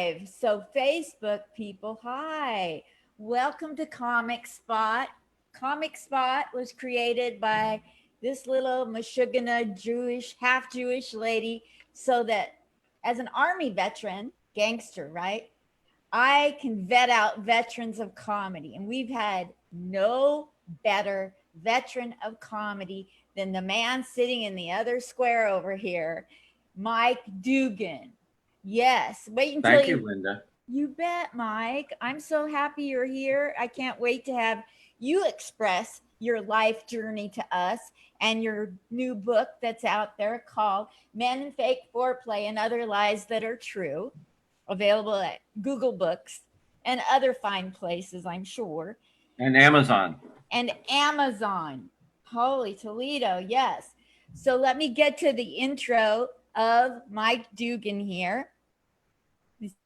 live. So Facebook people, hi. Welcome to Comic Spot. Comic Spot was created by this little Meshuggah Jewish, half Jewish lady so that as an army veteran, gangster, right? I can vet out veterans of comedy. And we've had no better veteran of comedy than the man sitting in the other square over here, Mike Dugan. Yes. Wait until Thank you, Linda. You bet, Mike. I'm so happy you're here. I can't wait to have you express your life journey to us and your new book that's out there called Men Fake Foreplay and Other Lies That Are True, available at Google Books and other fine places, I'm sure. And Amazon. And Amazon. Holy Toledo, yes. So let me get to the intro of Mike Dugan here.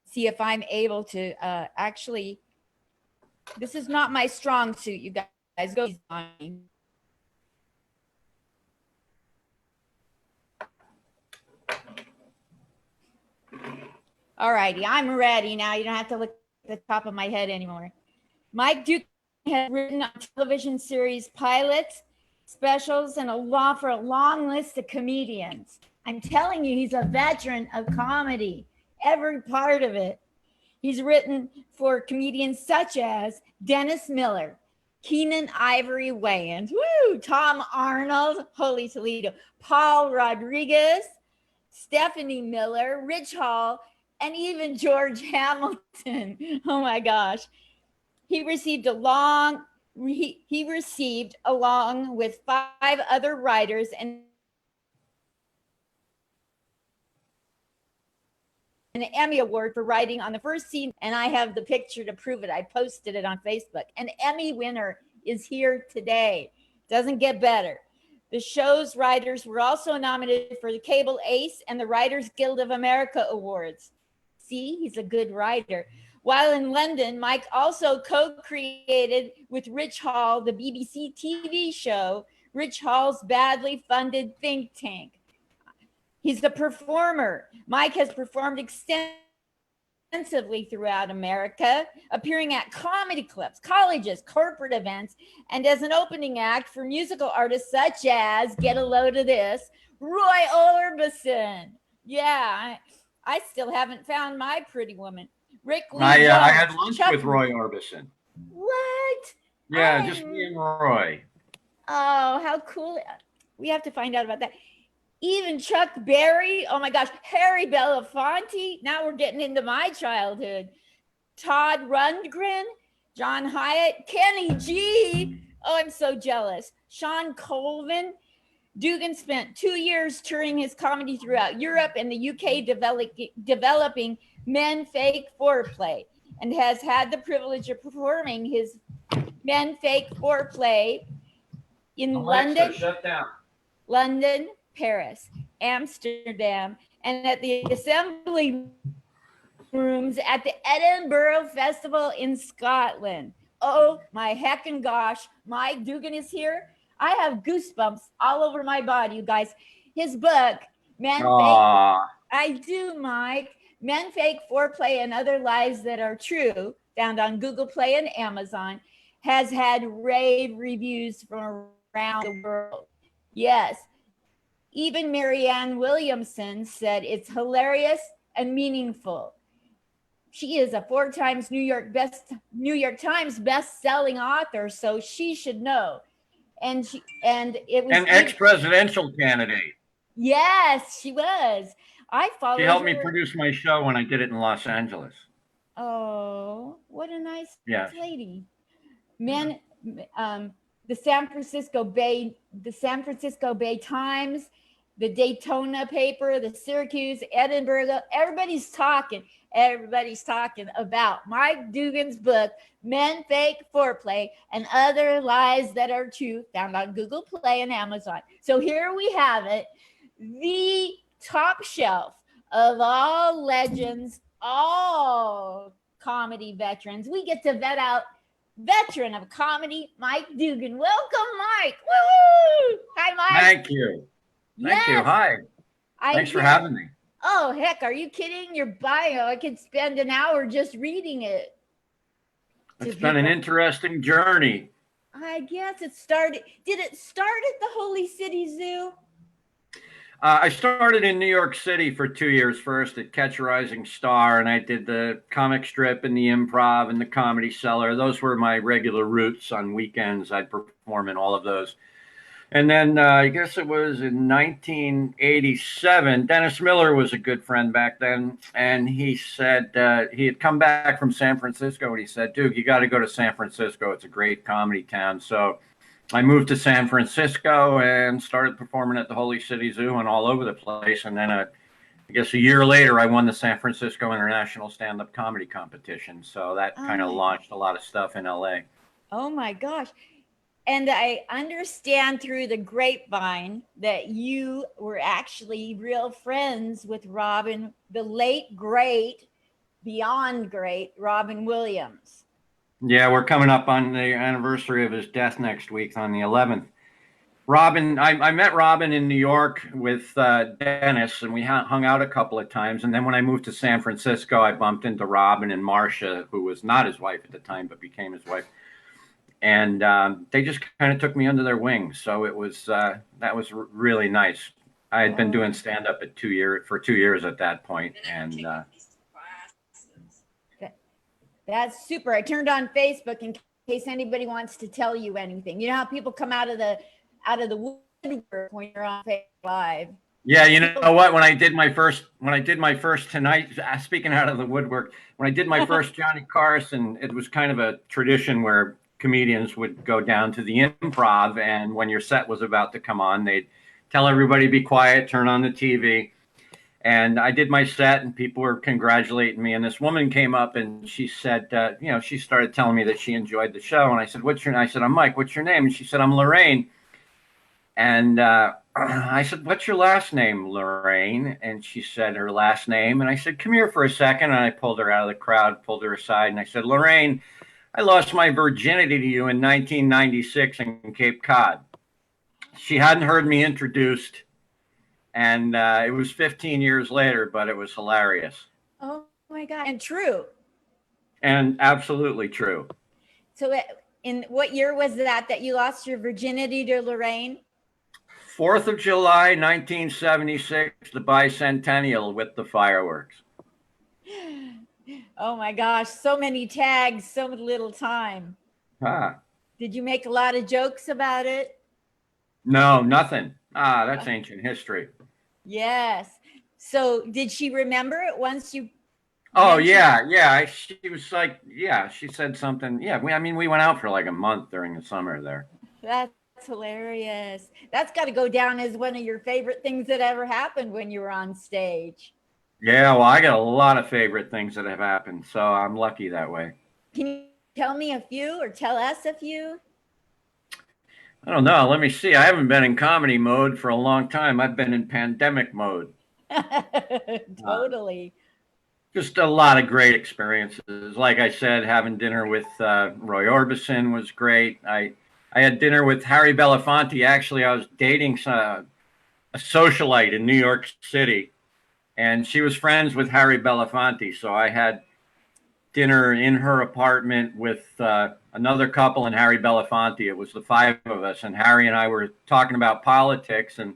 See if I'm able to actually. This is not my strong suit, you guys. Go on. All righty, I'm ready now. You don't have to look at the top of my head anymore. Mike Dugan has written on television series pilots, specials, and for a long list of comedians. I'm telling you, he's a veteran of comedy, every part of it. He's written for comedians such as Dennis Miller, Keenen Ivory Wayans, Tom Arnold, holy Toledo, Paul Rodriguez, Stephanie Miller, Rich Hall, and even George Hamilton. Oh my gosh. He received along with 5 other writers an Emmy Award for writing on the first scene, and I have the picture to prove it. I posted it on Facebook. An Emmy winner is here today. Doesn't get better. The show's writers were also nominated for the Cable Ace and the Writers Guild of America Awards. See, he's a good writer. While in London, Mike also co-created with Rich Hall the BBC TV show, Rich Hall's Badly Funded Think Tank. He's a performer. Mike has performed extensively throughout America, appearing at comedy clubs, colleges, corporate events, and as an opening act for musical artists such as, get a load of this, Roy Orbison. Yeah, I still haven't found my pretty woman. Rick Lee I Jones, had lunch with Roy Orbison. What? Yeah, just me and Roy. Oh, how cool. We have to find out about that. Even Chuck Berry. Oh my gosh. Harry Belafonte. Now we're getting into my childhood. Todd Rundgren, John Hyatt, Kenny G. Oh, I'm so jealous. Sean Colvin. Dugan spent 2 years touring his comedy throughout Europe and the UK developing Men Fake Foreplay, and has had the privilege of performing his Men Fake Foreplay in Alexa, shut down. London, Paris, Amsterdam, and at the assembly rooms at the Edinburgh Festival in Scotland. Oh my heckin' gosh, Mike Dugan is here. I have goosebumps all over my body, you guys. His book, Men Fake. I do, Mike. Men Fake Foreplay and Other Lies That Are True, found on Google Play and Amazon, has had rave reviews from around the world. Yes. Even Marianne Williamson said it's hilarious and meaningful. She is a 4 times New York Times best-selling author, so she should know. And it was an ex-presidential candidate. Yes, she was. I followed. She helped me produce my show when I did it in Los Angeles. Oh, what a nice lady. The San Francisco Bay Times, the Daytona paper, the Syracuse, Edinburgh, everybody's talking about Mike Dugan's book, Men Fake Foreplay and Other Lies That Are True, found on Google Play and Amazon. So here we have it, the top shelf of all legends, all comedy veterans. We get to vet out veteran of comedy, Mike Dugan. Welcome, Mike. Woo! Hi, Mike. Thank you. Thank you. Hi. Thanks for having me. Oh, heck, are you kidding? Your bio, I could spend an hour just reading it. It's been an interesting journey. I guess it started. Did it start at the Holy City Zoo? I started in New York City for 2 years first at Catch a Rising Star, and I did the comic strip and the improv and the comedy cellar. Those were my regular routes on weekends. I'd perform in all of those. And then I guess it was in 1987. Dennis Miller was a good friend back then, and he said he had come back from San Francisco, and he said, "Dude, you got to go to San Francisco. It's a great comedy town." So I moved to San Francisco and started performing at the Holy City Zoo and all over the place. And then I guess a year later, I won the San Francisco International Stand-Up Comedy Competition. So that kind of launched a lot of stuff in LA. Oh my gosh. And I understand through the grapevine that you were actually real friends with Robin, the late, great, beyond great, Robin Williams. Yeah, we're coming up on the anniversary of his death next week on the 11th. Robin, I met Robin in New York with Dennis, and we hung out a couple of times. And then when I moved to San Francisco, I bumped into Robin and Marcia, who was not his wife at the time, but became his wife. And they just kind of took me under their wing. So it was that was really nice. I had been doing stand-up for 2 years at that point, and that's super. I turned on Facebook in case anybody wants to tell you anything. You know how people come out of the woodwork when you're on Facebook Live. Yeah, you know what? When I did my first Tonight, speaking out of the woodwork, when I did my first Johnny Carson, it was kind of a tradition where comedians would go down to the improv, and when your set was about to come on, they'd tell everybody be quiet, turn on the TV. And I did my set, and people were congratulating me. And this woman came up, and she said, she started telling me that she enjoyed the show. And I said, "What's your name?" I said, "I'm Mike. What's your name?" And she said, "I'm Lorraine." And I said, "What's your last name, Lorraine?" And she said her last name. And I said, "Come here for a second." And I pulled her out of the crowd, pulled her aside, and I said, "Lorraine, I lost my virginity to you in 1996 in Cape Cod." She hadn't heard me introduced. And it was 15 years later, but it was hilarious. Oh my God. And true. And absolutely true. So in what year was that you lost your virginity to Lorraine? 4th of July, 1976, the bicentennial with the fireworks. Oh my gosh. So many tags, so little time. Ah. Did you make a lot of jokes about it? No, nothing. That's ancient history. Yes. So did she remember it once you? Oh, yeah. She was like, yeah, she said something. Yeah, we went out for like a month during the summer there. That's hilarious. That's got to go down as one of your favorite things that ever happened when you were on stage. Yeah, well, I got a lot of favorite things that have happened, so I'm lucky that way. Can you tell me a few or tell us a few? I don't know. Let me see. I haven't been in comedy mode for a long time. I've been in pandemic mode. Totally. Just a lot of great experiences. Like I said, having dinner with Roy Orbison was great. I had dinner with Harry Belafonte. Actually, I was dating a socialite in New York City, and she was friends with Harry Belafonte. So I had dinner in her apartment with another couple and Harry Belafonte. It was the 5 of us, and Harry and I were talking about politics. And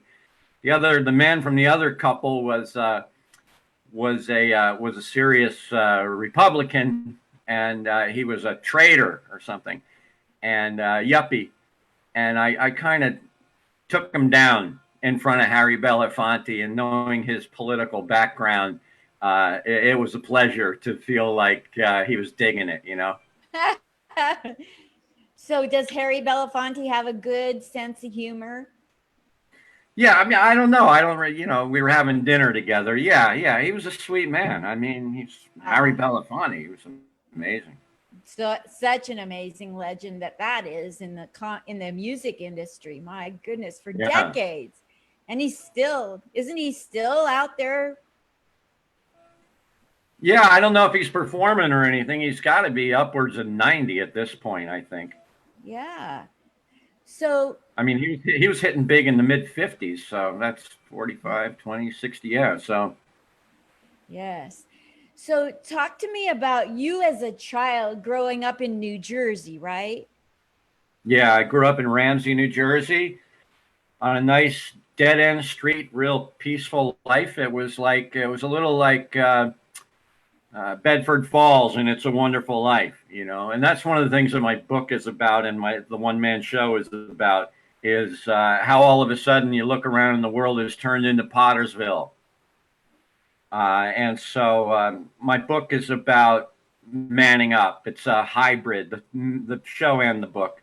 the man from the other couple was a serious Republican, and he was a traitor or something, and yuppie. And I kind of took him down in front of Harry Belafonte, and knowing his political background, it was a pleasure to feel like he was digging it, you know. So does Harry Belafonte have a good sense of humor? Yeah, I mean, I don't know. We were having dinner together. Yeah, he was a sweet man. I mean, he's Harry Belafonte. He was amazing. So such an amazing legend that is in the music industry. My goodness, for decades. And isn't he still out there? Yeah, I don't know if he's performing or anything. He's got to be upwards of 90 at this point, I think. Yeah. So, I mean, he was hitting big in the mid 50s. So that's 45, 20, 60. Yeah. So Yes. So talk to me about you as a child growing up in New Jersey, right? Yeah, I grew up in Ramsey, New Jersey, on a nice dead end street, real peaceful life. It was a little like Bedford Falls and It's a Wonderful Life, you know. And that's one of the things that my book is about, and the one man show is about, is how all of a sudden you look around and the world has turned into Pottersville. And so my book is about manning up. It's a hybrid, the show and the book.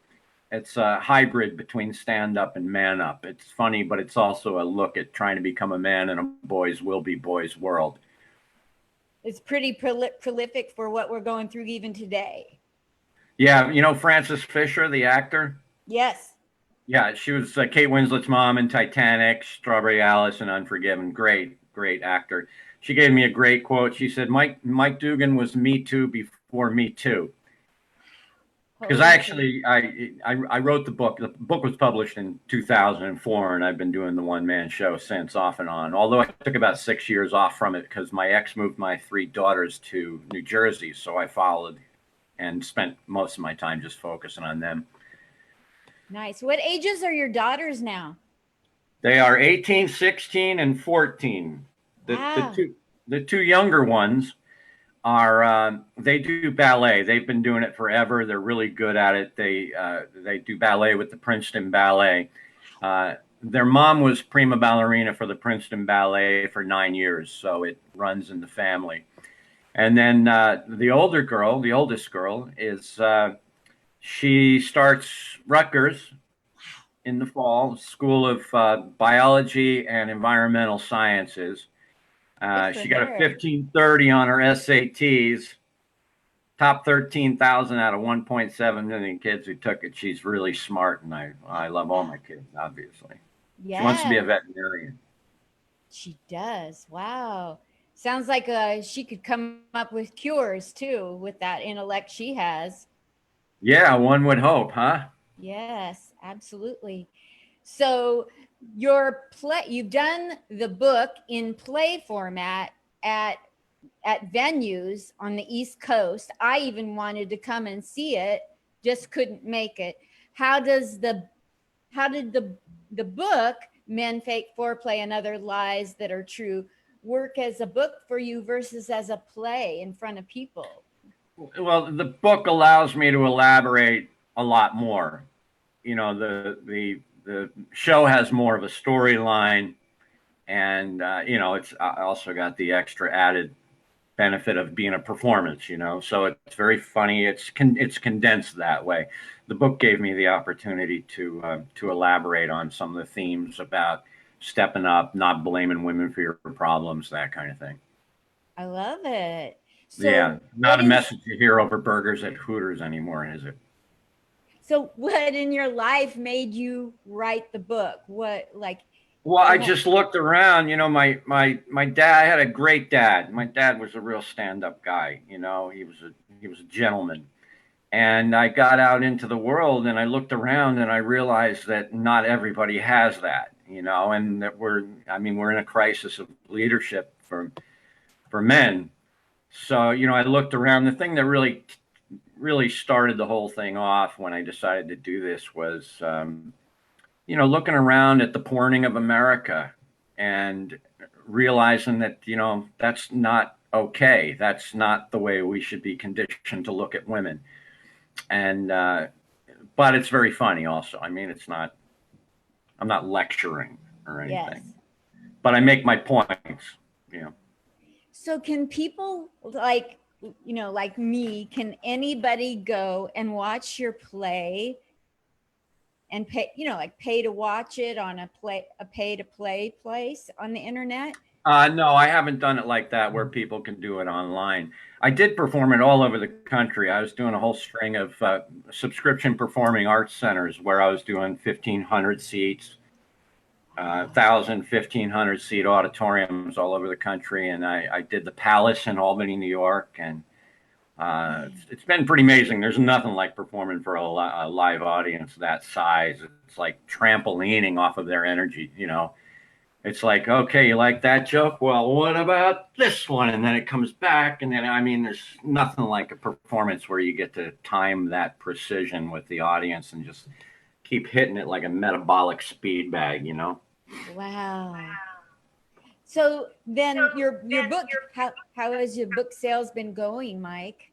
It's a hybrid between stand up and man up. It's funny, but it's also a look at trying to become a man in a boys will be boys world. It's pretty prolific for what we're going through even today. Yeah, you know Frances Fisher, the actor. Yes. Yeah, she was Kate Winslet's mom in Titanic, Strawberry Alice, and Unforgiven. Great, great actor. She gave me a great quote. She said, "Mike Dugan was Me Too before Me Too." Because I wrote the book. The book was published in 2004, and I've been doing the one man show since, off and on. Although I took about 6 years off from it because my ex moved my three daughters to New Jersey, so I followed and spent most of my time just focusing on them. Nice. What ages are your daughters now? They are 18, 16, and 14. Wow. The two younger ones are they do ballet. They've been doing it forever. They're really good at it. They do ballet with the Princeton Ballet. Their mom was prima ballerina for the Princeton Ballet for 9 years, so it runs in the family. And then the older girl, the oldest girl, is she starts Rutgers in the fall, School of Biology and Environmental Sciences. She got a 1530 on her SATs, top 13,000 out of 1.7 million kids who took it. She's really smart, and I love all my kids, obviously. Yeah. She wants to be a veterinarian. She does. Wow. Sounds like she could come up with cures too with that intellect she has. Yeah, one would hope, huh? Yes, absolutely. So you've done the book in play format at venues on the East Coast. I even wanted to come and see it, just couldn't make it. How did the book Men Fake Foreplay and Other Lies That Are True work as a book for you versus as a play in front of people? Well, the book allows me to elaborate a lot more. You know, the show has more of a storyline, and you know, it's also got the extra added benefit of being a performance. You know, so it's very funny. It's condensed that way. The book gave me the opportunity to elaborate on some of the themes about stepping up, not blaming women for your problems, that kind of thing. I love it. So Yeah, not a message you hear over burgers at Hooters anymore, is it? So what in your life made you write the book? What, like? Well, I just looked around. You know, my dad, I had a great dad. My dad was a real stand-up guy. You know, he was a gentleman. And I got out into the world and I looked around and I realized that not everybody has that, you know, and that we're in a crisis of leadership for men. So, you know, I looked around. The thing that really started the whole thing off when I decided to do this was, you know, looking around at the porning of America and realizing that, you know, that's not okay. That's not the way we should be conditioned to look at women. And, but it's very funny also. I mean, I'm not lecturing or anything, Yes. But I make my points, you know. So can people like, you know, like me, can anybody go and watch your play and pay, you know, like pay to watch it on a pay to play place on the internet? No, I haven't done it like that where people can do it online. I did perform it all over the country. I was doing a whole string of subscription performing arts centers where I was doing 1,500 seats, 1,000, 1,500 seat auditoriums all over the country. And I did the Palace in Albany, New York. And it's been pretty amazing. There's nothing like performing for a live audience that size. It's like trampolining off of their energy, you know. It's like, okay, you like that joke? Well, what about this one? And then it comes back. And then, I mean, there's nothing like a performance where you get to time that precision with the audience and just keep hitting it like a metabolic speed bag, you know? Wow. So then your book, how has your book sales been going, Mike?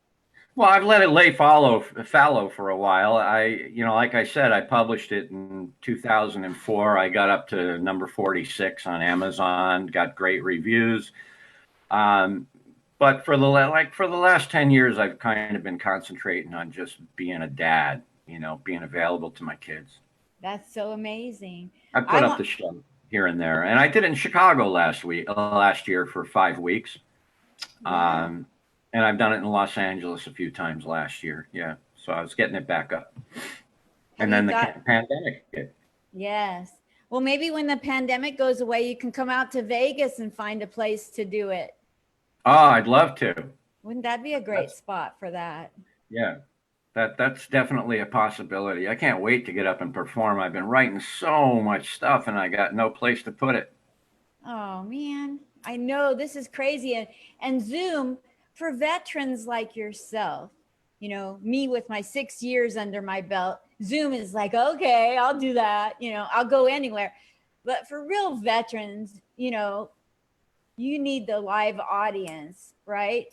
Well, I've let it lay fallow for a while. Like I said, I published it in 2004. I got up to number 46 on Amazon, got great reviews. Um, but for the last 10 years, I've kind of been concentrating on just being a dad, being available to my kids. That's so amazing. I I put up want, the show here and there, and I did it in Chicago last year for 5 weeks. wow. Um, and I've done it in Los Angeles a few times last year. Yeah, so I was getting it back up, Have and you then the thought, pandemic hit. yes. Well, maybe when the pandemic goes away, you can come out to Vegas and find a place to do it. Oh, I'd love to. Wouldn't that be a great That's spot for that? yeah. That's definitely a possibility. I can't wait to get up and perform. I've been writing so much stuff, and I got no place to put it. Oh man, I know this is crazy. And Zoom for veterans like yourself, me with my 6 years under my belt, Zoom is like, okay, I'll do that. I'll go anywhere. But for real veterans, you need the live audience, right?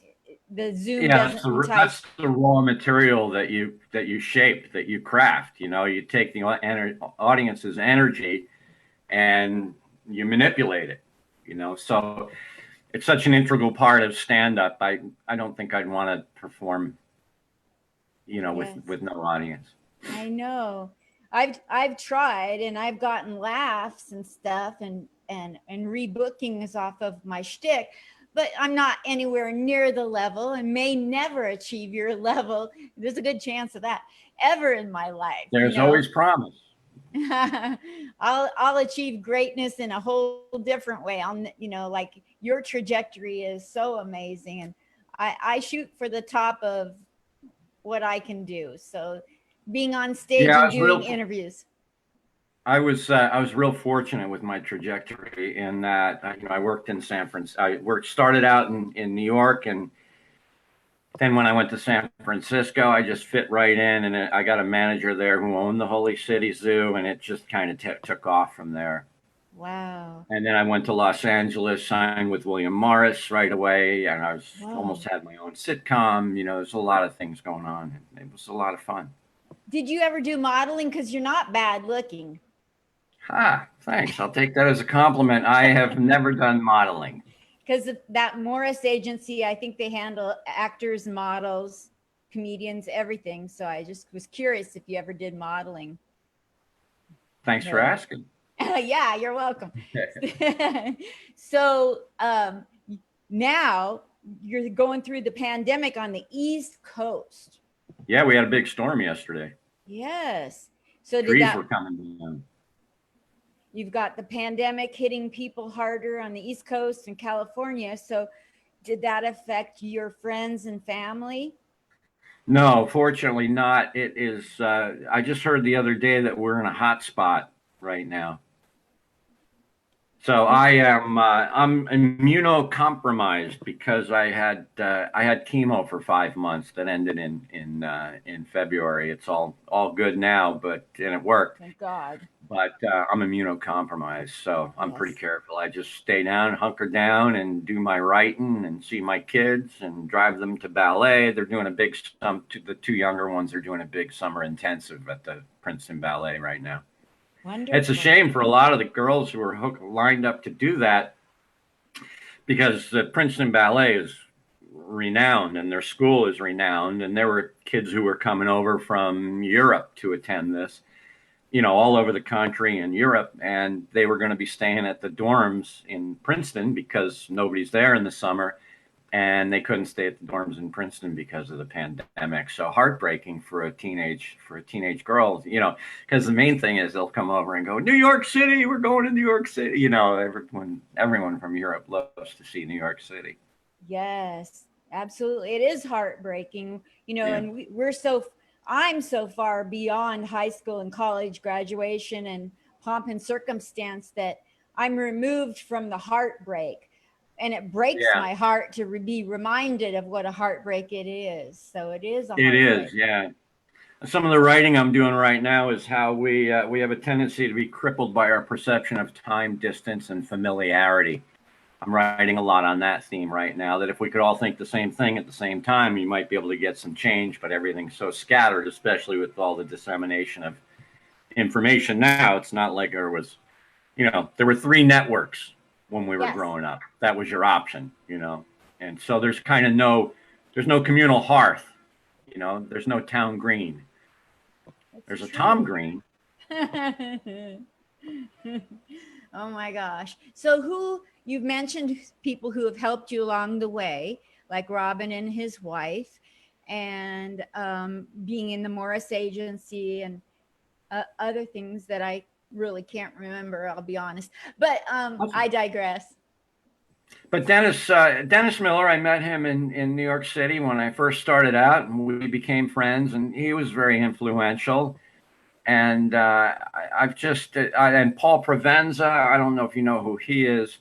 The Zoom Yeah, doesn't entice. that's the raw material that you shape, that you craft. You take the audience's energy and you manipulate it. So it's such an integral part of stand up. I don't think I'd want to perform, Yes. with no audience. I know. I've tried and I've gotten laughs and stuff and rebookings off of my shtick, but I'm not anywhere near the level and may never achieve your level. There's a good chance of that ever in my life, There's always promise. I'll achieve greatness in a whole different way. Like your trajectory is so amazing, and I shoot for the top of what I can do. So being on stage Yeah, and doing interviews. I was real fortunate with my trajectory in that I worked in San Francisco. Started out in New York, and then when I went to San Francisco, I just fit right in, and I got a manager there who owned the Holy City Zoo, and it just kind of took off from there. Wow. And then I went to Los Angeles, signed with William Morris right away, and I was Wow. almost had my own sitcom. There's a lot of things going on. It was a lot of fun. Did you ever do modeling? Because you're not bad looking. Thanks. I'll take that as a compliment. I have never done modeling. Because that Morris agency, I think they handle actors, models, comedians, everything. So I just was curious if you ever did modeling. Thanks for But asking. yeah, you're welcome. So now you're going through the pandemic on the East Coast. Yeah, we had a big storm yesterday. Yes. So Trees were coming down. you've got the pandemic hitting people harder on the East Coast and California. So did that affect your friends and family? No, fortunately not. It is. I just heard the other day that we're in a hot spot right now. So I'm immunocompromised because I had chemo for 5 months that ended in February. It's all good now, and it worked. Thank God. But I'm immunocompromised, so I'm pretty Yes. careful. I just stay down, hunker down, and do my writing, and see my kids, and drive them to ballet. They're doing the two younger ones are doing a big summer intensive at the Princeton Ballet right now. Wonderful. It's a shame for a lot of the girls who are lined up to do that, because the Princeton Ballet is renowned and their school is renowned, and there were kids who were coming over from Europe to attend this, all over the country and Europe, and they were going to be staying at the dorms in Princeton because nobody's there in the summer, and they couldn't stay at the dorms in Princeton because of the pandemic. So heartbreaking for a teenage girl, because the main thing is they'll come over and go, New York City, we're going to New York City. Everyone from Europe loves to see New York City. Yes, absolutely. It is heartbreaking, Yeah. and I'm so far beyond high school and college graduation and pomp and circumstance that I'm removed from the heartbreak, and it breaks Yeah, my heart to be reminded of what a heartbreak it is. So it is a it is. heartbreak. Yeah. Some of the writing I'm doing right now is how we have a tendency to be crippled by our perception of time, distance, and familiarity. I'm writing a lot on that theme right now. That if we could all think the same thing at the same time, you might be able to get some change. But everything's so scattered, especially with all the dissemination of information now. It's not like there was, there were three networks when we were Yes, growing up. That was your option, and so there's kind of there's no communal hearth. There's no town green. There's a it's Tom true. Green. Oh my gosh. So you've mentioned people who have helped you along the way, like Robin and his wife, and being in the Morris agency and other things that I really can't remember, I'll be honest. But I digress. But Dennis Miller, I met him in New York City when I first started out, and we became friends. And he was very influential. And I've just and Paul Provenza. I don't know if you know who he is,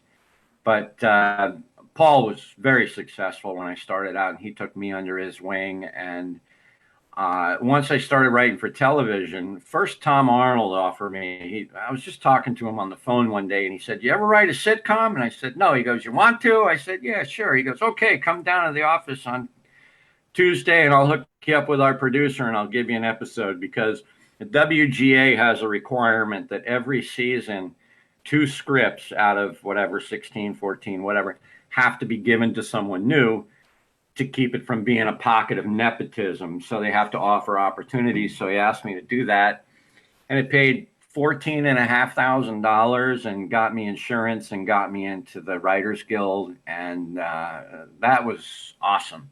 but Paul was very successful when I started out, and he took me under his wing. And once I started writing for television, first Tom Arnold offered me. I was just talking to him on the phone one day, and he said, "You ever write a sitcom?" And I said, "No." He goes, "You want to?" I said, "Yeah, sure." He goes, "Okay, come down to the office on Tuesday, and I'll hook you up with our producer, and I'll give you an episode because the WGA has a requirement that every season, 2 scripts out of whatever 16, 14, whatever, have to be given to someone new." To keep it from being a pocket of nepotism. So they have to offer opportunities. So he asked me to do that. And it paid $14,500 and got me insurance and got me into the Writers Guild. And that was awesome.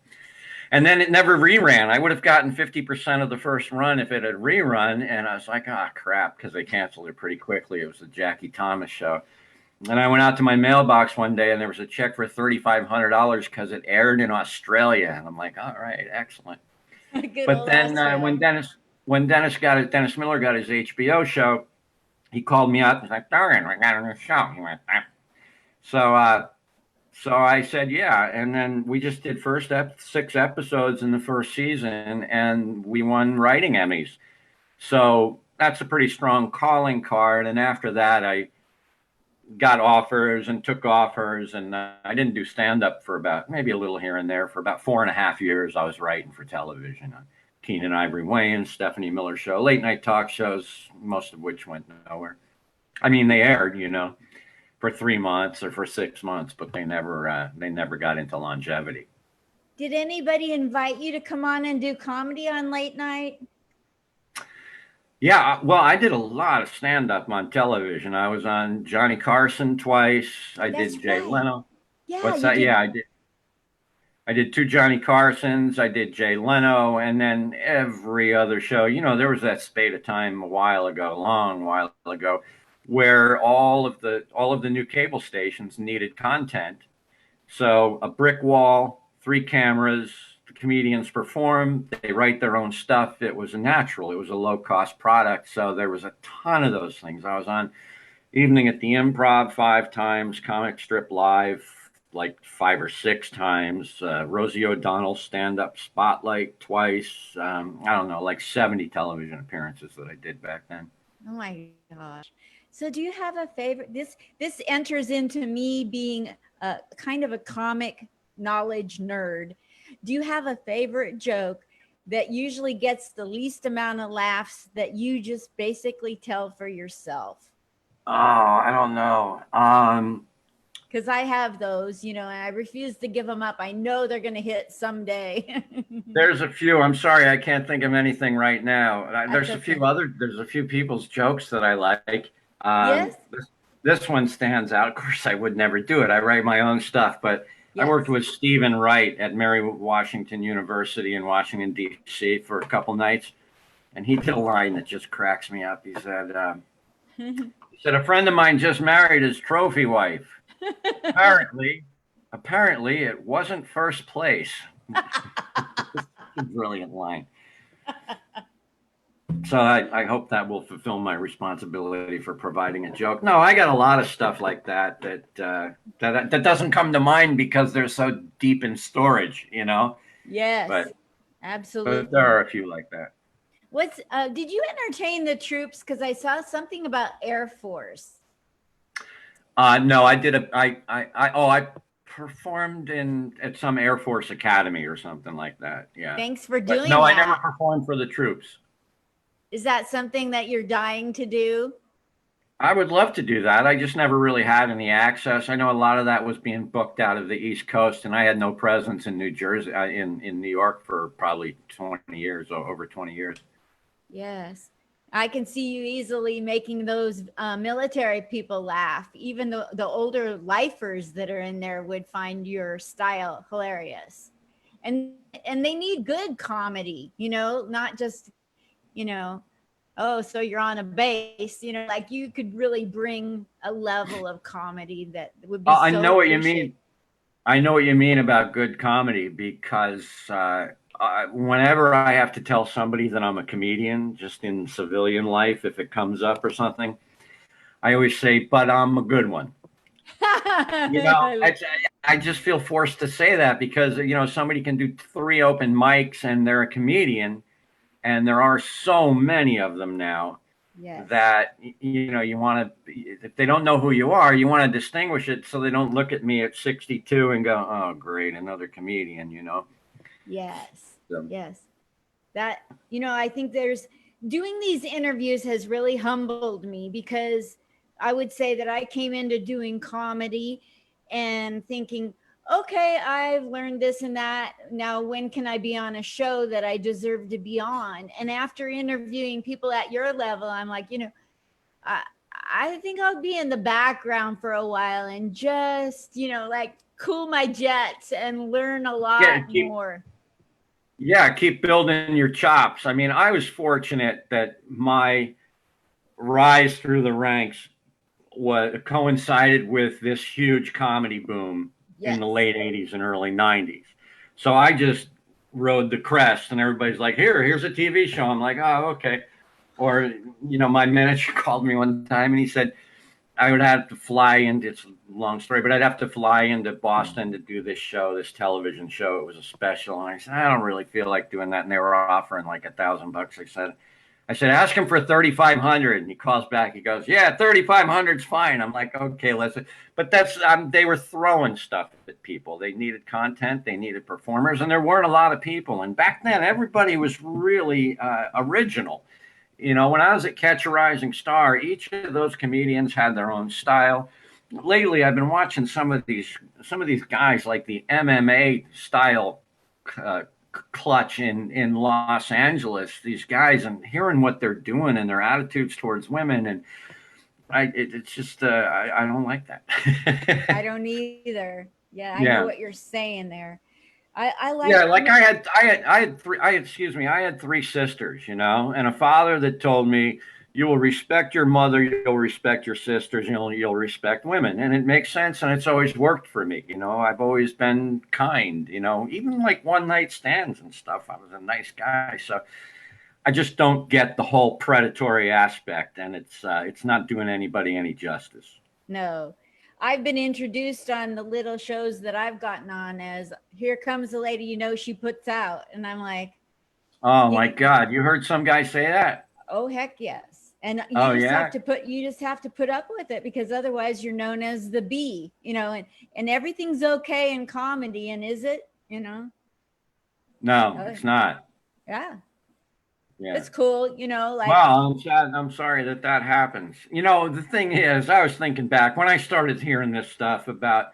And then it never reran. I would have gotten 50% of the first run if it had rerun. And I was like, oh, crap, because they canceled it pretty quickly. It was the Jackie Thomas show. And I went out to my mailbox one day and there was a check for $3,500 because it aired in Australia. And I'm like, all right, excellent. Good But old then Australia. when Dennis Miller got his HBO show, he called me up. He's like, Dugan, we got a new show. He went, ah. So I said, yeah. And then we just did 6 episodes in the first season and we won writing Emmys. So that's a pretty strong calling card. And after that, I got offers and took offers, and I didn't do stand-up for about maybe a little here and there. For about 4.5 years I was writing for television on Keenen Ivory Wayans, Stephanie Miller show, late night talk shows, most of which went nowhere. I mean, they aired for 3 months or for 6 months, but they never got into longevity. Did anybody invite you to come on and do comedy on late night? Yeah, well, I did a lot of stand-up on television. I was on Johnny Carson twice. I That's did Jay right. Leno. Yeah, What's you that? did. Yeah, I did 2 Johnny Carsons. I did Jay Leno, and then every other show. There was that spate of time a long while ago, where all of the new cable stations needed content. So a brick wall, 3 cameras. The comedians perform. They write their own stuff. It was natural. It was a low cost product. So there was a ton of those things. I was on Evening at the Improv 5 times, Comic Strip Live like 5 or 6 times, Rosie O'Donnell stand-up spotlight twice. I don't know, like 70 television appearances that I did back then. Oh my gosh. So do you have a favorite? This enters into me being a kind of a comic knowledge nerd. Do you have a favorite joke that usually gets the least amount of laughs that you just basically tell for yourself? Oh, I don't know. Because I have those, and I refuse to give them up. I know they're going to hit someday. There's a few. I'm sorry, I can't think of anything right now. That's okay. There's a few people's jokes that I like. Yes. This one stands out. Of course, I would never do it. I write my own stuff, but I worked Yes. with Stephen Wright at Mary Washington University in Washington, D.C. for a couple nights. And he did a line that just cracks me up. He said, a friend of mine just married his trophy wife. Apparently it wasn't first place. A brilliant line. So I hope that will fulfill my responsibility for providing a joke. No, I got a lot of stuff like that doesn't come to mind because they're so deep in storage, you know. Yes, But there absolutely. are a few like that. What's did you entertain the troops? Because I saw something about Air Force. No, I did I performed in at some Air Force Academy or something like that. Yeah, Thanks for but doing no, I never that. performed for the troops. Is that something that you're dying to do? I would love to do that. I just never really had any access. I know a lot of that was being booked out of the East Coast, and I had no presence in New Jersey, in New York for probably 20 years, or over 20 years. Yes. I can see you easily making those military people laugh. Even the older lifers that are in there would find your style hilarious. And and they need good comedy, not just, you know, oh, so you're on a base, like you could really bring a level of comedy that would be I so know what you appreciated. mean. I know what you mean about good comedy because whenever I have to tell somebody that I'm a comedian, just in civilian life, if it comes up or something, I always say, "But I'm a good one." You know, I just feel forced to say that because somebody can do 3 open mics and they're a comedian, and there are so many of them now Yes. that you want to, if they don't know who you are, you want to distinguish it so they don't look at me at 62 and go, oh great, another comedian. Yes. So, Yes. That, I think there's doing these interviews has really humbled me because I would say that I came into doing comedy and thinking, okay, I've learned this and that. Now, when can I be on a show that I deserve to be on? And after interviewing people at your level, I'm like, I, I think I'll be in the background for a while and just, like cool my jets and learn a yeah, lot more. keep building your chops. I mean, I was fortunate that my rise through the ranks was coincided with this huge comedy boom in the Yes. late 80s and early 90s. So I just rode the crest, and everybody's like, here's a TV show. I'm like, oh, okay. Or, my manager called me one time and he said, I would have to fly into, it's a long story, but I'd have to fly into Boston to do this show, this television show. It was a special. And I said, I don't really feel like doing that. And they were offering like $1,000. I said, ask him for 3,500. And he calls back. He goes, yeah, 3,500 is fine. I'm like, okay, listen. But they were throwing stuff at people. They needed content. They needed performers. And there weren't a lot of people. And back then, everybody was really original. When I was at Catch a Rising Star, each of those comedians had their own style. Lately, I've been watching some of these guys like the MMA style uh, clutch in Los Angeles. These guys and hearing what they're doing and their attitudes towards women, and it's just I don't like I that. don't either. Yeah, I know Yeah. what you're saying there. I like, Yeah, like I had 3 sisters, and a father that told me you will respect your mother, you'll respect your sisters, you'll respect women, and it makes sense, and it's always worked for me. I've always been kind, even like one night stands and stuff. I was a nice guy, so I just don't get the whole predatory aspect, and it's not doing anybody any justice. no. I've been introduced on the little shows that I've gotten on as here comes the lady she puts out. And I'm like, Oh you, my God, you heard some guy say that? oh heck yes. And Oh yeah. you just have to put up with it because otherwise you're known as the B, and everything's okay in comedy. And is it, No, oh, it's not. yeah, Yeah. it's cool, like, Well, I'm sad. I'm sorry that happens. The thing is, I was thinking back when I started hearing this stuff about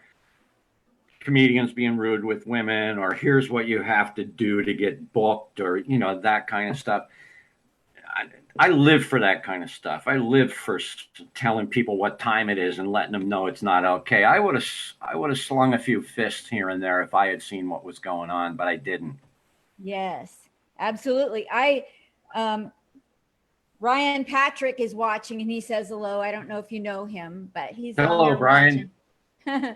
comedians being rude with women, or here's what you have to do to get booked, or that kind of stuff. I live for that kind of stuff. I live for telling people what time it is and letting them know it's not okay. I would have slung a few fists here and there if I had seen what was going on, but I didn't. yes, absolutely. Um, Ryan Patrick is watching and he says hello. I don't know if you know him, but he's on Hello, there Brian. watching.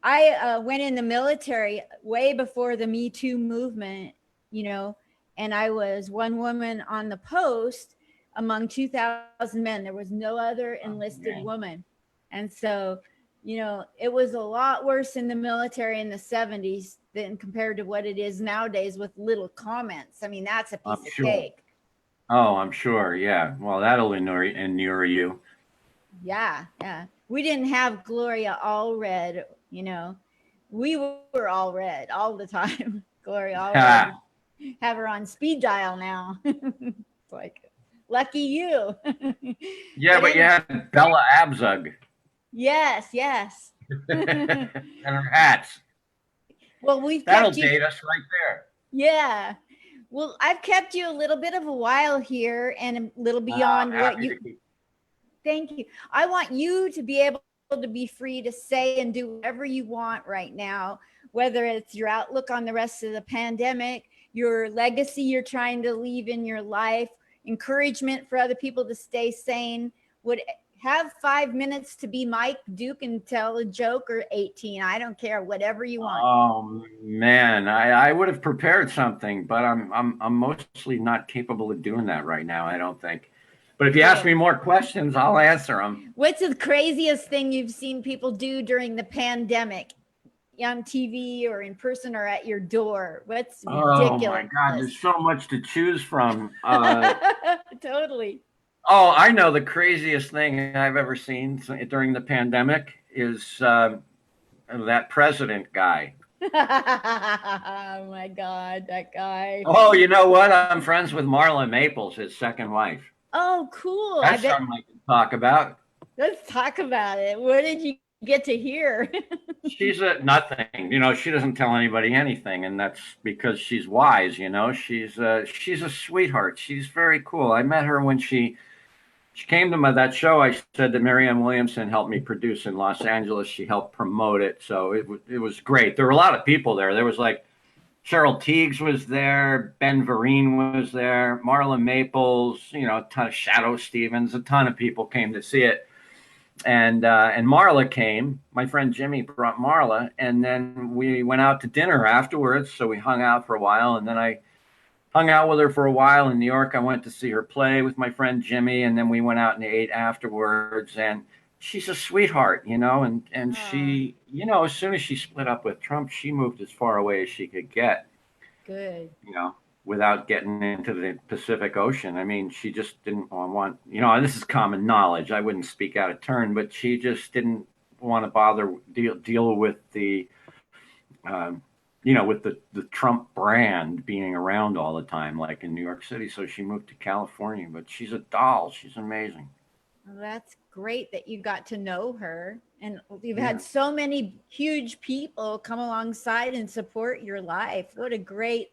I went in the military way before the Me Too movement, you know, and I was one woman on the post among 2,000 men. There was no other enlisted woman. And so, you know, it was a lot worse in the military in the 70s than compared to what it is nowadays with little comments. I mean, that's a piece of cake. Oh, I'm sure. Yeah. Well, that'll inure you. Yeah. Yeah. We didn't have Gloria Allred, you know. We were all red all the time. Gloria Allred. Have her on speed dial now. It's like, lucky you. Yeah, but you had Bella Abzug. Yes, yes. And her hats. Well, we've That'll date us right there. Yeah. Well, I've kept you a little bit of a while here and a little beyond what you. Thank you. I want you to be able to be free to say and do whatever you want right now, whether it's your outlook on the rest of the pandemic, your legacy you're trying to leave in your life, encouragement for other people to stay sane. Would have 5 minutes to be Mike Duke and tell a joke, or 18. I don't care, whatever you want. Oh man, I would have prepared something, but I'm mostly not capable of doing that right now, I don't think. But if you ask me more questions, I'll answer them. What's the craziest thing you've seen people do during the pandemic on TV or in person or at your door? What's ridiculous? Oh my God, there's so much to choose from. Totally. Oh, I know the craziest thing I've ever seen during the pandemic is that president guy. Oh my God, that guy. Oh, you know what? I'm friends with Marla Maples, his second wife. Oh, cool. That's something I can talk about. Let's talk about it. What did you get to hear? She's nothing. You know, she doesn't tell anybody anything, and that's because she's wise. You know, she's a sweetheart. She's very cool. I met her when she came to that show. I said that Marianne Williamson helped me produce in Los Angeles. She helped promote it, so it was great. There were a lot of people there. There was like Cheryl Teagues was there, Ben Vereen was there, Marla Maples, you know, a ton of Shadow Stevens, a ton of people came to see it. And Marla came. My friend Jimmy brought Marla, and then we went out to dinner afterwards. So we hung out for a while, and then I hung out with her for a while in New York. I went to see her play with my friend Jimmy, and then we went out and ate afterwards. And she's a sweetheart, you know, and she, you know, as soon as she split up with Trump, she moved as far away as she could get. Good. You know, without getting into the Pacific Ocean. I mean, she just didn't want, you know, this is common knowledge. I wouldn't speak out of turn, but she just didn't want to bother deal with the, you know, with the Trump brand being around all the time, like in New York City. So she moved to California, but she's a doll. She's amazing. Well, that's great that you got to know her, and you've had so many huge people come alongside and support your life. What a great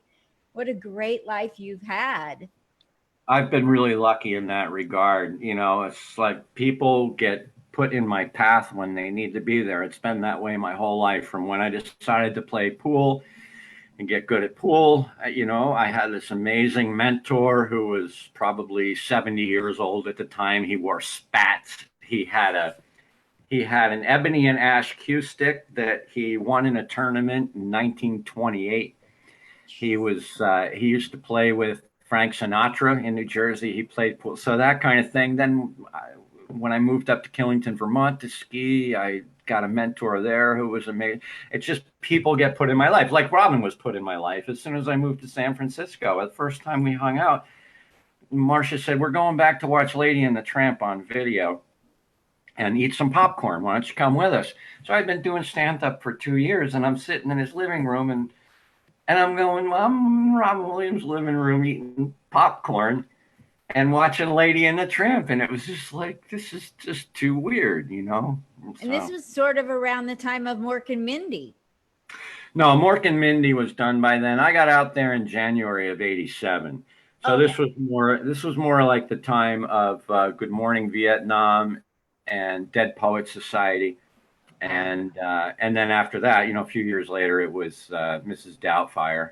life you've had. I've been really lucky in that regard. You know, it's like people get put in my path when they need to be there. It's been that way my whole life, from when I decided to play pool and get good at pool. You know, I had this amazing mentor who was probably 70 years old at the time. He wore spats. He had an ebony and ash cue stick that he won in a tournament in 1928. He used to play with Frank Sinatra in New Jersey. He played pool, so that kind of thing. Then when I moved up to Killington, Vermont to ski, I got a mentor there who was amazing. It's just people get put in my life, like Robin was put in my life. As soon as I moved to San Francisco, the first time we hung out, Marcia said, "We're going back to watch Lady and the Tramp on video and eat some popcorn. Why don't you come with us?" So I'd been doing stand-up for 2 years, and I'm sitting in his living room, and I'm going, I'm in Robin Williams' living room eating popcorn and watching Lady and the Tramp. And it was just like, this is just too weird, you know? And this was sort of around the time of Mork and Mindy. No, Mork and Mindy was done by then. I got out there in January of '87. So okay. This was more like the time of Good Morning Vietnam and Dead Poets Society. And then after that, you know, a few years later, it was Mrs. Doubtfire.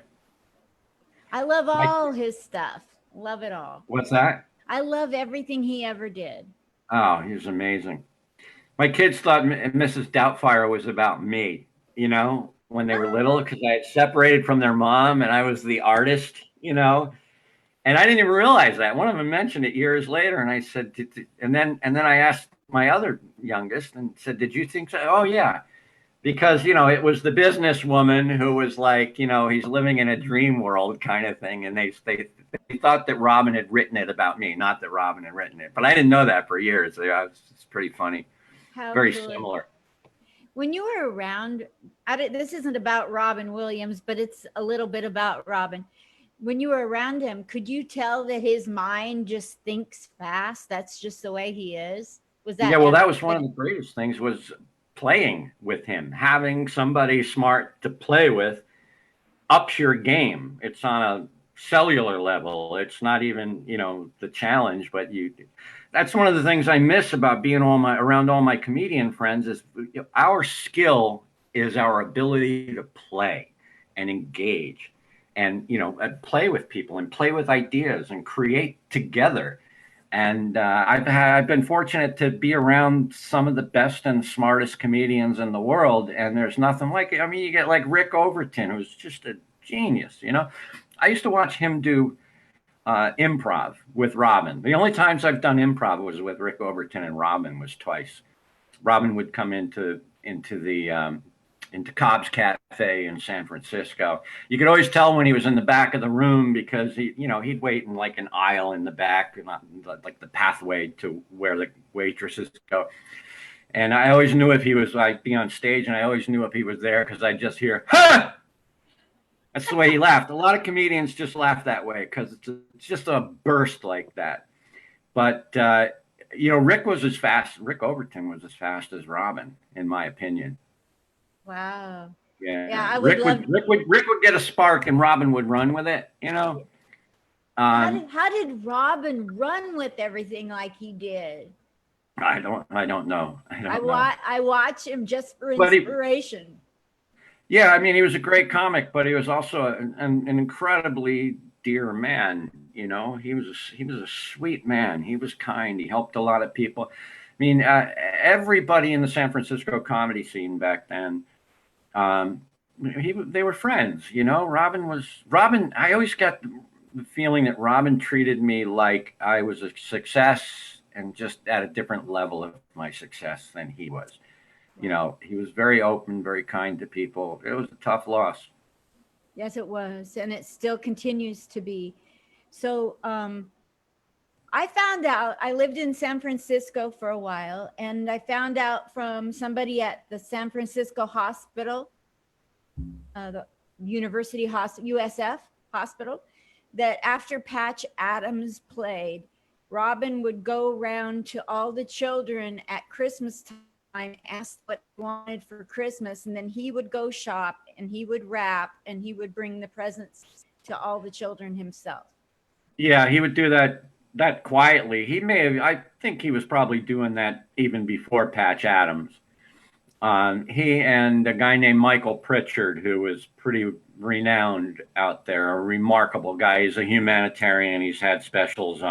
I love all his stuff. Love it all. What's that? I love everything he ever did. Oh, he was amazing. My kids thought Mrs. Doubtfire was about me, you know, when they were little, because I had separated from their mom and I was the artist, you know. And I didn't even realize that. One of them mentioned it years later, and I said, and then I asked my other youngest and said, "Did you think so?" Oh yeah, because it was the businesswoman who was like, he's living in a dream world kind of thing, and they thought that Robin had written it about me, not that Robin had written it. But I didn't know that for years. It's pretty funny. How Very cool. similar. When you were around, this isn't about Robin Williams, but it's a little bit about Robin. When you were around him, could you tell that his mind just thinks fast? That's just the way he is. Was that? Yeah, well, that was one of the greatest things, was playing with him. Having somebody smart to play with ups your game. It's on a cellular level. It's not even, the challenge, but that's one of the things I miss about being around all my comedian friends is our skill is our ability to play and engage and, play with people and play with ideas and create together. And I've been fortunate to be around some of the best and smartest comedians in the world, and there's nothing like it. I mean, you get like Rick Overton, who's just a genius. I used to watch him do improv with Robin. The only times I've done improv was with Rick Overton, and Robin was twice. Robin would come into Cobb's Cafe in San Francisco. You could always tell when he was in the back of the room because he'd wait in like an aisle in the back, not like the pathway to where the waitresses go. And I always knew if he was like be on stage, and I always knew if he was there because I'd just hear, "Ha!" That's the way he laughed. A lot of comedians just laugh that way because it's just a burst like that. But Rick Overton was as fast as Robin, in my opinion. Wow. Yeah, Rick would get a spark and Robin would run with it. How did Robin run with everything like he did? I don't know. I watch him just for inspiration. Yeah, I mean, he was a great comic, but he was also an incredibly dear man. He was a sweet man. He was kind. He helped a lot of people. I mean, everybody in the San Francisco comedy scene back then, they were friends. Robin. I always got the feeling that Robin treated me like I was a success and just at a different level of my success than he was. He was very open, very kind to people. It was a tough loss. Yes, it was. And it still continues to be. So I found out, I lived in San Francisco for a while, and I found out from somebody at the San Francisco hospital, the University USF hospital, that after Patch Adams played, Robin would go around to all the children at Christmas time, asked what they wanted for Christmas, and then he would go shop and he would wrap and he would bring the presents to all the children himself. Yeah, he would do that quietly. I think he was probably doing that even before Patch Adams. He and a guy named Michael Pritchard, who was pretty renowned out there, a remarkable guy. He's a humanitarian. He's had specials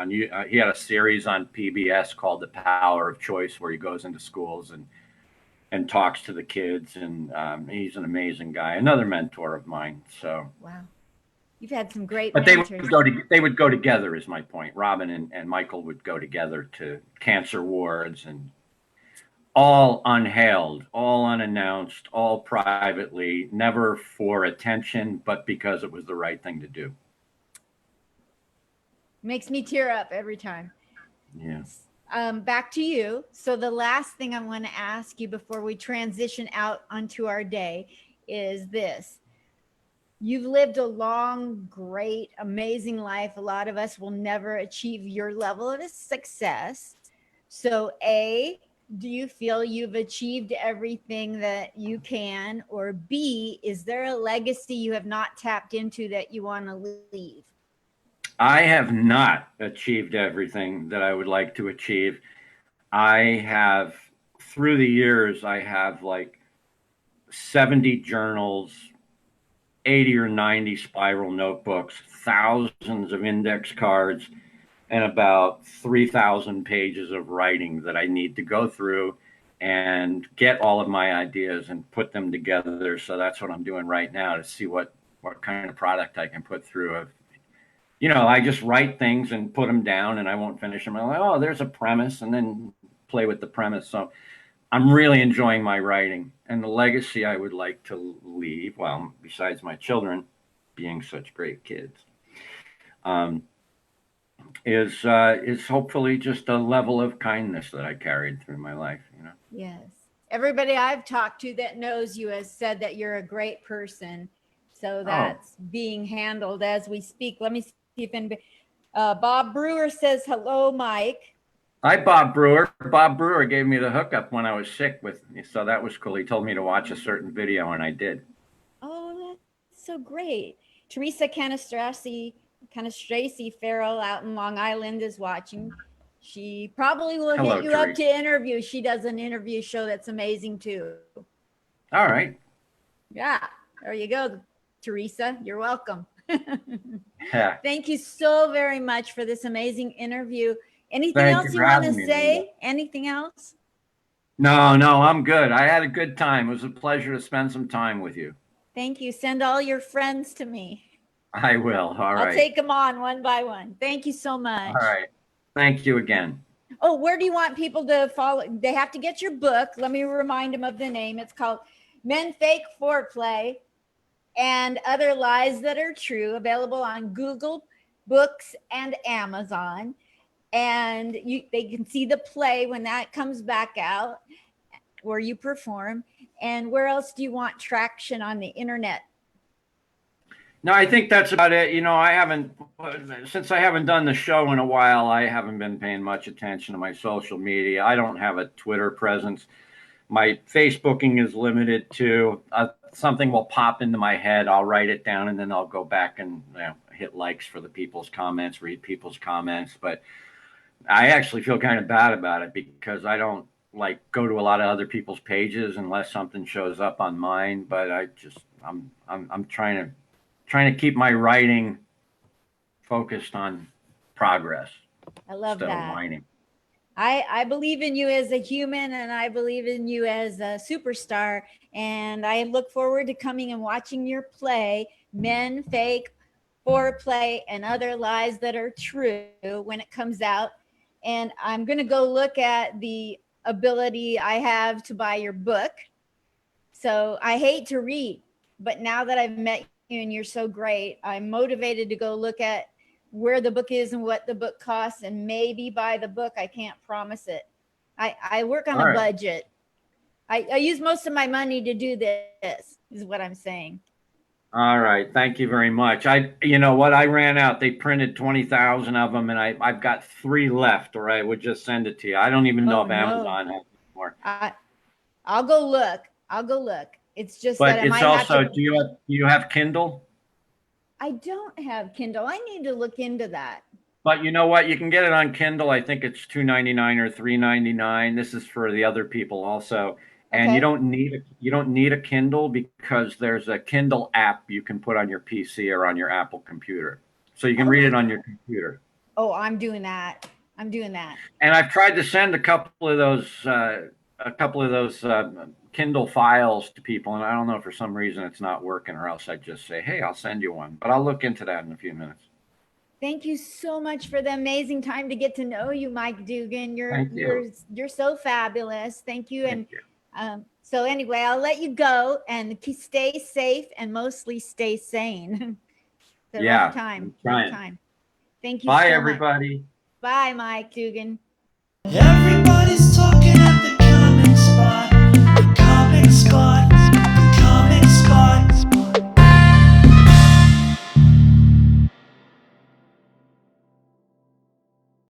he had a series on PBS called The Power of Choice, where he goes into schools and talks to the kids. And he's an amazing guy, another mentor of mine. So wow, you've had some great. But mentors. They would go together, is my point. Robin and Michael would go together to cancer wards, and all unhailed, all unannounced, all privately, never for attention, but because it was the right thing to do. Makes me tear up every time. Yes. Back to you. So the last thing I want to ask you before we transition out onto our day is this. You've lived a long, great, amazing life. A lot of us will never achieve your level of success. So A, do you feel you've achieved everything that you can? Or B, is there a legacy you have not tapped into that you want to leave? I have not achieved everything that I would like to achieve. Through the years, I have like 70 journals, 80 or 90 spiral notebooks, thousands of index cards, and about 3,000 pages of writing that I need to go through and get all of my ideas and put them together. So that's what I'm doing right now to see what kind of product I can put through. I just write things and put them down, and I won't finish them. I'm like, oh, there's a premise, and then play with the premise. So I'm really enjoying my writing, and the legacy I would like to leave, well, besides my children being such great kids, um, is hopefully just a level of kindness that I carried through my life. Yes. Everybody I've talked to that knows you has said that you're a great person. So that's being handled as we speak. Let me see if anybody, Bob Brewer says, hello, Mike. Hi, Bob Brewer. Bob Brewer gave me the hookup when I was sick so that was cool. He told me to watch a certain video, and I did. Oh, that's so great. Teresa Canastracey Farrell out in Long Island is watching. She probably will Hello, hit you Teresa. up to interview. She does an interview show that's amazing too. All right. Yeah, there you go, Teresa. You're welcome. Yeah. Thank you so very much for this amazing interview. Anything Thank else you you for want to having me, say? Linda. Anything else? No, I'm good. I had a good time. It was a pleasure to spend some time with you. Thank you. Send all your friends to me. I will. All right. I'll take them on one by one. Thank you so much. All right. Thank you again. Oh, where do you want people to follow? They have to get your book. Let me remind them of the name. It's called Men Fake Foreplay and Other Lies That Are True, available on Google Books and Amazon. And they can see the play when that comes back out, where you perform. And where else do you want traction on the internet? No, I think that's about it. Since I haven't done the show in a while, I haven't been paying much attention to my social media. I don't have a Twitter presence. My Facebooking is limited to something will pop into my head. I'll write it down, and then I'll go back and hit likes for the people's comments, read people's comments. But I actually feel kind of bad about it because I don't go to a lot of other people's pages unless something shows up on mine. But I'm trying to keep my writing focused on progress. I love instead that. Of whining. I believe in you as a human, and I believe in you as a superstar. And I look forward to coming and watching your play, Men Fake Foreplay and Other Lies That Are True, when it comes out. And I'm going to go look at the ability I have to buy your book. So I hate to read, but now that I've met you and you're so great, I'm motivated to go look at where the book is and what the book costs and maybe buy the book. I can't promise it. I work on a budget. I use most of my money to do this, is what I'm saying. All right. Thank you very much. You know what? I ran out. They printed 20,000 of them, and I've got 3 left, or I would just send it to you. I don't even know if Amazon has more. I'll go look. It's just but that it's also, do you have Kindle? I don't have Kindle. I need to look into that. But you know what? You can get it on Kindle. I think it's $2.99 or $3.99. This is for the other people also. And you don't need a Kindle because there's a Kindle app you can put on your PC or on your Apple computer. So you can read it on your computer. Oh, I'm doing that. And I've tried to send a couple of those Kindle files to people, and I don't know, for some reason it's not working, or else I'd just say, hey, I'll send you one. But I'll look into that in a few minutes. Thank you so much for the amazing time to get to know you, Mike Dugan. You're so fabulous. Thank you. Thank you. So anyway, I'll let you go and stay safe and mostly stay sane. Rough time. Thank you. Bye, so everybody. much. Bye, Mike Dugan. Everybody's